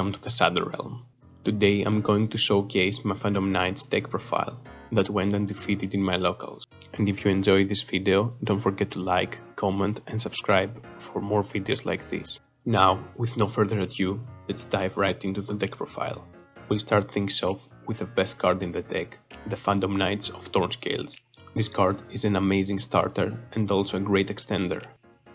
welcome to the Shadow Realm. Today I'm going to showcase my Phantom Knights deck profile that went undefeated in my locals. And if you enjoyed this video, don't forget to like, comment and subscribe for more videos like this. Now, with no further ado, let's dive right into the deck profile. We'll start things off with the best card in the deck, the Phantom Knights of Thornscales. This card is an amazing starter and also a great extender.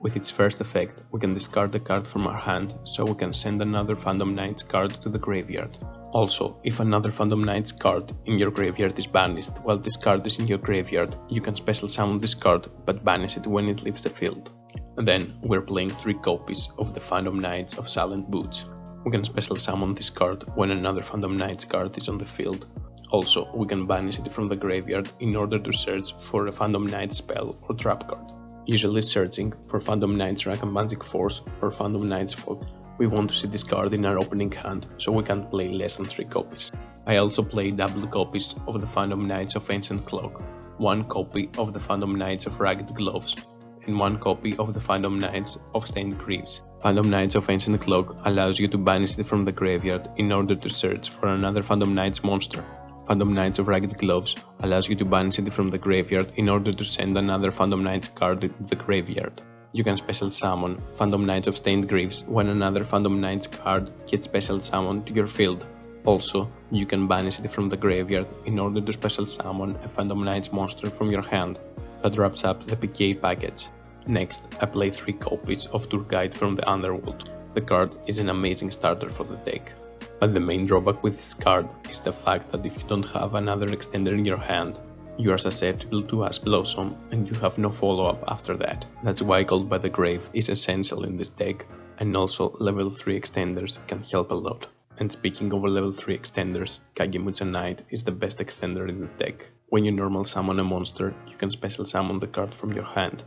With its first effect, we can discard a card from our hand, so we can send another Phantom Knights card to the graveyard. Also, if another Phantom Knights card in your graveyard is banished while this card is in your graveyard, you can special summon this card but banish it when it leaves the field. Then, we're playing 3 copies of the Phantom Knights of Silent Boots. We can special summon this card when another Phantom Knights card is on the field. Also, we can banish it from the graveyard in order to search for a Phantom Knights spell or trap card. Usually searching for Phantom Knights Rackambantic Force or Phantom Knights Fog, we want to see this card in our opening hand, so we can play less than 3 copies. I also play double copies of the Phantom Knights of Ancient Cloak, 1 copy of the Phantom Knights of Ragged Gloves, and 1 copy of the Phantom Knights of Stained Greaves. Phantom Knights of Ancient Cloak allows you to banish it from the graveyard in order to search for another Phantom Knights monster. Phantom Knights of Ragged Gloves allows you to banish it from the graveyard in order to send another Phantom Knights card to the graveyard. You can special summon Phantom Knights of Stained Greaves when another Phantom Knights card gets special summoned to your field. Also, you can banish it from the graveyard in order to special summon a Phantom Knights monster from your hand. That wraps up the PK package. Next, I play 3 copies of Tour Guide from the Underworld. The card is an amazing starter for the deck. But the main drawback with this card is the fact that if you don't have another extender in your hand, you are susceptible to Ash Blossom and you have no follow-up after that. That's why Called by the Grave is essential in this deck, and also level 3 extenders can help a lot. And speaking of level 3 extenders, Kagemucha Knight is the best extender in the deck. When you normal summon a monster, you can special summon the card from your hand.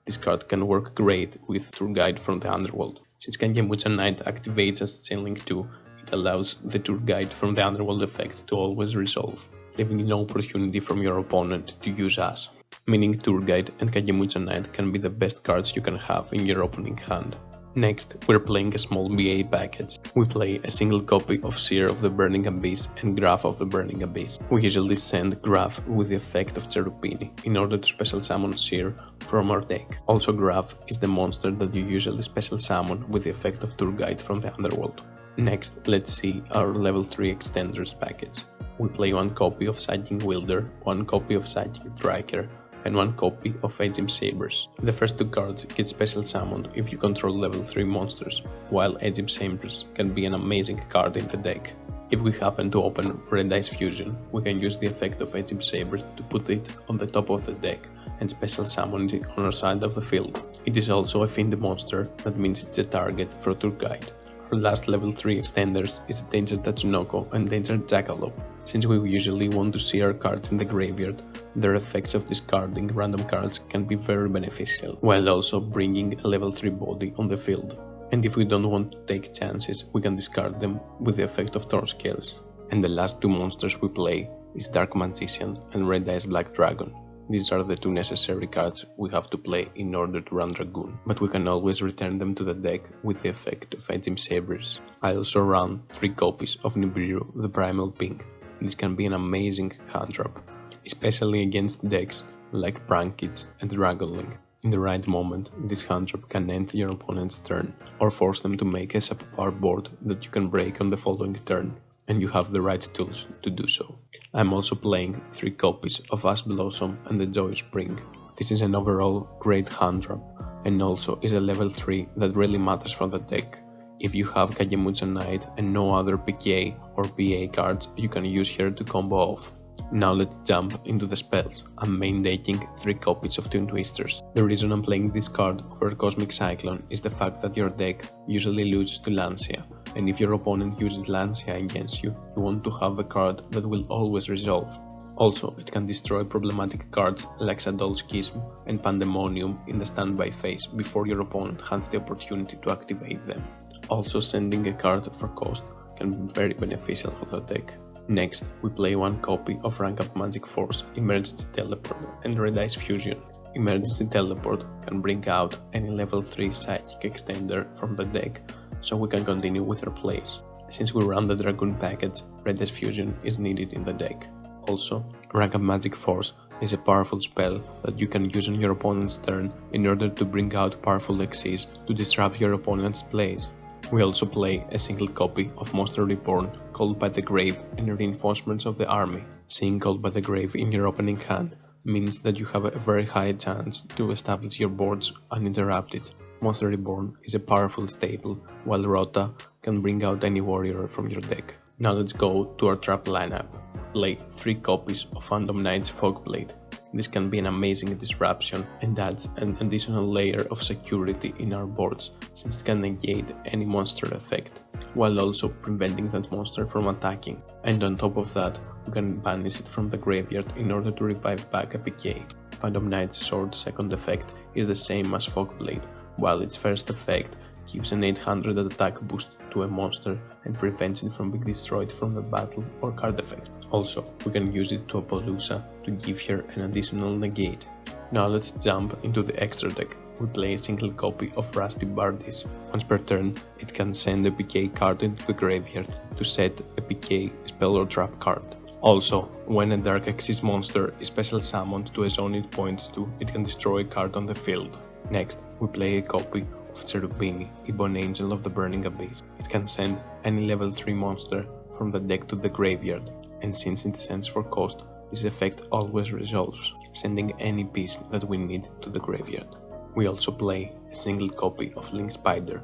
This card can work great with Tour Guide from the Underworld. Since Kagemucha Knight activates as Chainlink 2, it allows the Tour Guide from the Underworld effect to always resolve, leaving no opportunity from your opponent to use Ash, meaning Tour Guide and Kagemucha Knight can be the best cards you can have in your opening hand. Next, we're playing a small BA package. We play a single copy of Seer of the Burning Abyss and Graph of the Burning Abyss. We usually send Graph with the effect of Cherubini in order to special summon Seer from our deck. Also, Graph is the monster that you usually special summon with the effect of Tour Guide from the Underworld. Next, let's see our level 3 extenders package. We play 1 copy of Psychic Wielder, 1 copy of Psychic Striker, and 1 copy of Edgem Sabers. The first 2 cards get special summoned if you control level 3 monsters, while Edgem Sabers can be an amazing card in the deck. If we happen to open Red Ice Fusion, we can use the effect of Edgem Sabers to put it on the top of the deck and special summon it on our side of the field. It is also a Fiend monster, that means it's a target for Tour Guide. Our last level 3 extenders is Danger Tatsunoko and Danger Jackalope. Since we usually want to see our cards in the graveyard, their effects of discarding random cards can be very beneficial, while also bringing a level 3 body on the field. And if we don't want to take chances, we can discard them with the effect of Thornscales. And the last 2 monsters we play is Dark Magician and Red Ice Black Dragon. These are the 2 necessary cards we have to play in order to run Dragoon, but we can always return them to the deck with the effect of Edgem Sabers. I also run 3 copies of Nibiru the Primal Pink. This can be an amazing hand drop, especially against decks like Prankids and Dragonlink. In the right moment, this hand drop can end your opponent's turn, or force them to make a subpar board that you can break on the following turn, and you have the right tools to do so. I'm also playing 3 copies of Ash Blossom and the Joy Spring. This is an overall great hand drop, and also is a level 3 that really matters for the deck. If you have Kagemucha Knight and no other PK or PA cards you can use here to combo off. Now let's jump into the spells. I'm main decking 3 copies of Twin Twisters. The reason I'm playing this card over Cosmic Cyclone is the fact that your deck usually loses to Lancia, and if your opponent uses Lancia against you, you want to have a card that will always resolve. Also, it can destroy problematic cards like Shadow's Schism and Pandemonium in the standby phase before your opponent has the opportunity to activate them. Also, sending a card for cost can be very beneficial for the deck. Next, we play 1 copy of Rank Up Magic Force, Emergency Teleport and Red Ice Fusion. Emergency Teleport can bring out any level 3 Psychic extender from the deck, so we can continue with our plays. Since we run the Dragoon package, Red's Fusion is needed in the deck. Also, Rank Up Magic Force is a powerful spell that you can use on your opponent's turn in order to bring out powerful Xyz to disrupt your opponent's plays. We also play a single copy of Monster Reborn, Called by the Grave, and reinforcements of the army. Seeing Called by the Grave in your opening hand means that you have a very high chance to establish your boards uninterrupted. Monster Reborn is a powerful staple, while Rota can bring out any warrior from your deck. Now let's go to our trap lineup. Play 3 copies of Phantom Knight's Fogblade. This can be an amazing disruption and adds an additional layer of security in our boards, since it can negate any monster effect, while also preventing that monster from attacking. And on top of that, we can banish it from the graveyard in order to revive back a PK. Phantom Knight's Sword's second effect is the same as Fogblade, while its first effect gives an 800 attack boost to a monster and prevents it from being destroyed from the battle or card effect. Also, we can use it to Appaloosa to give her an additional negate. Now let's jump into the extra deck. We play a single copy of Rusty Bardis. Once per turn, it can send a PK card into the graveyard to set a PK spell or trap card. Also, when a Dark Xyz monster is special summoned to a zone it points to, it can destroy a card on the field. Next, we play a copy of Cherubini, Ebon Angel of the Burning Abyss. It can send any level 3 monster from the deck to the graveyard, and since it sends for cost, this effect always resolves, sending any piece that we need to the graveyard. We also play a single copy of Link Spider.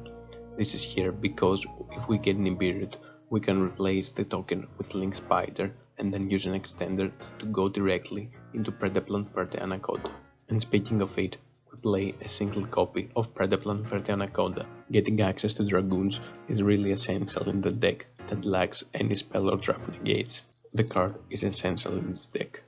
This is here because if we get Nibiru, we can replace the token with Link Spider and then use an extender to go directly into Predaplant Verte Anaconda. And speaking of it, we play a single copy of Predaplant Verte Anaconda. Getting access to Dragoons is really essential in the deck that lacks any spell or trap negates. The card is essential in this deck.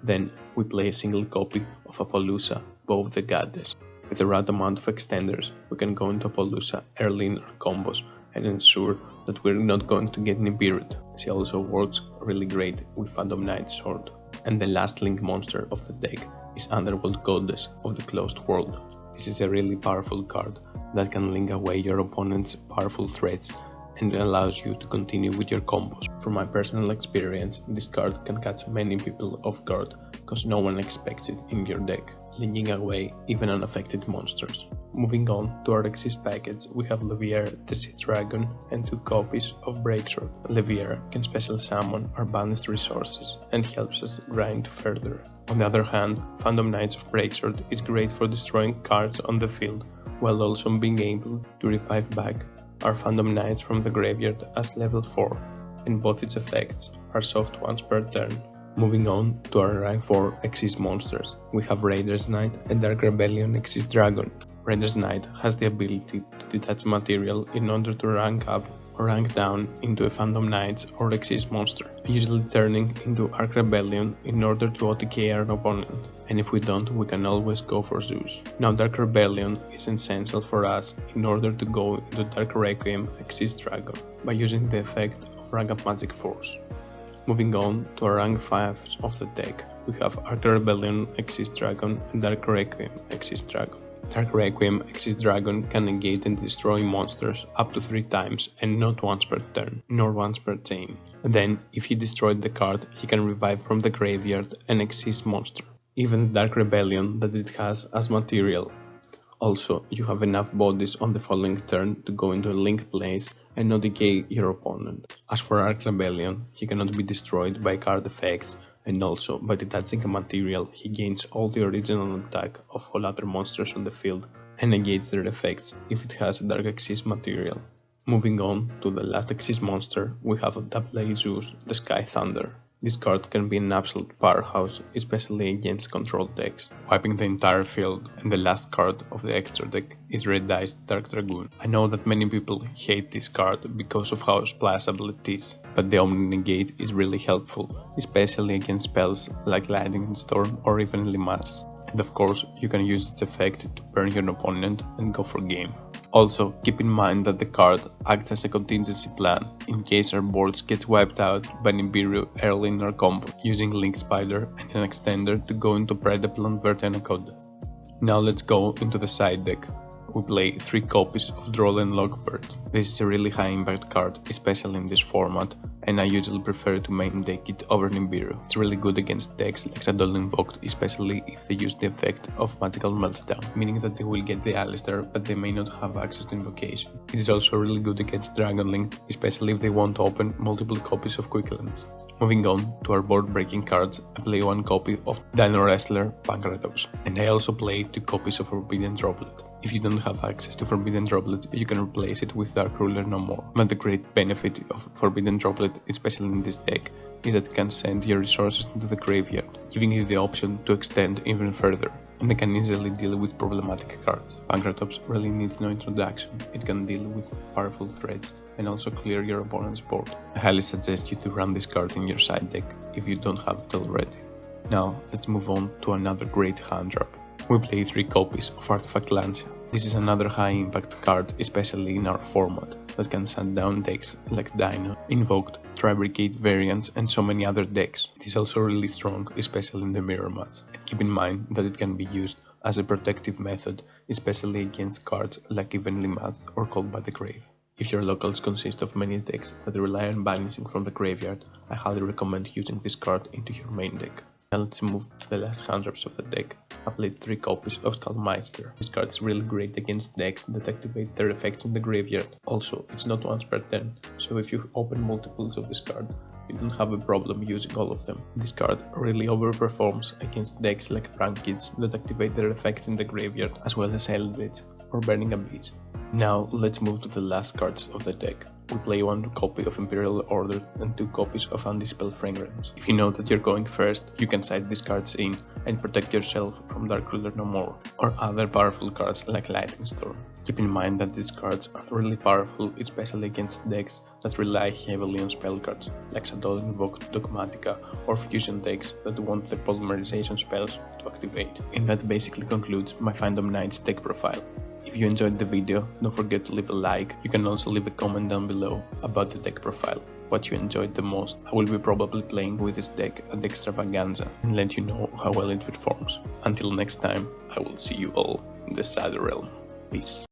Then we play a single copy of Appaloosa, Bow of the Goddess. With the right amount of extenders, we can go into Appaloosa early in our combos and ensure that we're not going to get Nibiru. She also works really great with Phantom Knight's Sword. And the last link monster of the deck is Underworld Goddess of the Closed World. This is a really powerful card that can link away your opponent's powerful threats and allows you to continue with your combos. From my personal experience, this card can catch many people off guard because no one expects it in your deck, linking away even unaffected monsters. Moving on to our Xyz package, we have Leviera, the Sea Dragon, and 2 copies of Breaksword. Leviera can special summon our banished resources and helps us grind further. On the other hand, Phantom Knights of Breaksword is great for destroying cards on the field, while also being able to revive back our Phantom Knights from the graveyard as level 4, and both its effects are soft once per turn. Moving on to our rank 4 Xyz monsters, we have Raider's Knight and Dark Rebellion Xyz Dragon. Raider's Knight has the ability to detach material in order to rank up or rank down into a Phantom Knights or Xyz monster, usually turning into Arc Rebellion in order to OTK our opponent, and if we don't, we can always go for Zeus. Now Dark Rebellion is essential for us in order to go into Dark Requiem Xyz Dragon by using the effect of Rank Up Magic Force. Moving on to our rank 5s of the deck, we have Arc Rebellion Xyz Dragon and Dark Requiem Xyz Dragon. Dark Requiem Xyz Dragon can negate and destroy monsters up to 3 times and not once per turn, nor once per chain. Then, if he destroyed the card, he can revive from the graveyard an Xyz monster, even the Dark Rebellion that it has as material. Also, you have enough bodies on the following turn to go into a link place and not decay your opponent. As for Arc Rebellion, he cannot be destroyed by card effects, and also by detaching a material he gains all the original attack of all other monsters on the field and negates their effects if it has a Dark Xyz material. Moving on to the last Xyz monster, we have AA Zeus, the Sky Thunder. This card can be an absolute powerhouse, especially against control decks, wiping the entire field, and the last card of the extra deck is Red Eyes Dark Dragoon. I know that many people hate this card because of how splashable it is, but the Omni Negate is really helpful, especially against spells like Lightning Storm or even Limass. And of course, you can use its effect to burn your opponent and go for game. Also, keep in mind that the card acts as a contingency plan in case our boards gets wiped out by Nibiru early in our combo, using Link Spider and an extender to go into Predaplant Verte Anaconda. Now let's go into the side deck. we play 3 copies of Droll and Logbird. This is a really high impact card, especially in this format, and I usually prefer to main deck it over Nibiru. It's really good against decks like Sadol Invoked, especially if they use the effect of Magical Meltdown, meaning that they will get the Alistair but they may not have access to Invocation. It is also really good against Dragon Link, especially if they want to open multiple copies of Quicklands. Moving on to our board breaking cards, I play 1 copy of Dino Wrestler Pancratops, and I also play 2 copies of Forbidden Droplet. If you don't have access to Forbidden Droplet, you can replace it with Dark Ruler no more. But the great benefit of Forbidden Droplet, especially in this deck, is that it can send your resources into the graveyard, giving you the option to extend even further, and it can easily deal with problematic cards. Pancratops really needs no introduction. It can deal with powerful threats and also clear your opponent's board. I highly suggest you to run this card in your side deck if you don't have it already. Now let's move on to another great hand drop. We play 3 copies of Artifact Lancia. This is another high impact card, especially in our format, that can shut down decks like Dino, Invoked, Tri-Brigade variants and so many other decks. It is also really strong, especially in the mirror match. And keep in mind that it can be used as a protective method, especially against cards like Evenly Matched or Called by the Grave. If your locals consist of many decks that rely on banishing from the graveyard, I highly recommend using this card into your main deck. Now let's move to the last hand drops of the deck. I played 3 copies of Skullmeister. This card is really great against decks that activate their effects in the graveyard. Also, it's not once per turn, so if you open multiples of this card, you don't have a problem using all of them. This card really overperforms against decks like Prank Kids that activate their effects in the graveyard, as well as Eldritch or Burning Abyss. Now let's move to the last cards of the deck. We play 1 copy of Imperial Order and 2 copies of Anti-Spell Fragrance. If you know that you're going first, you can side these cards in and protect yourself from Dark Ruler no more, or other powerful cards like Lightning Storm. Keep in mind that these cards are really powerful, especially against decks that rely heavily on spell cards, like Sadol Invoked, Dogmatica, or Fusion decks that want the polymerization spells to activate. And that basically concludes my Fandom Knights deck profile. If you enjoyed the video, don't forget to leave a like. You can also leave a comment down below about the deck profile, what you enjoyed the most. I will be probably playing with this deck at Extravaganza and let you know how well it performs. Until next time, I will see you all in the Shadow Realm. Peace.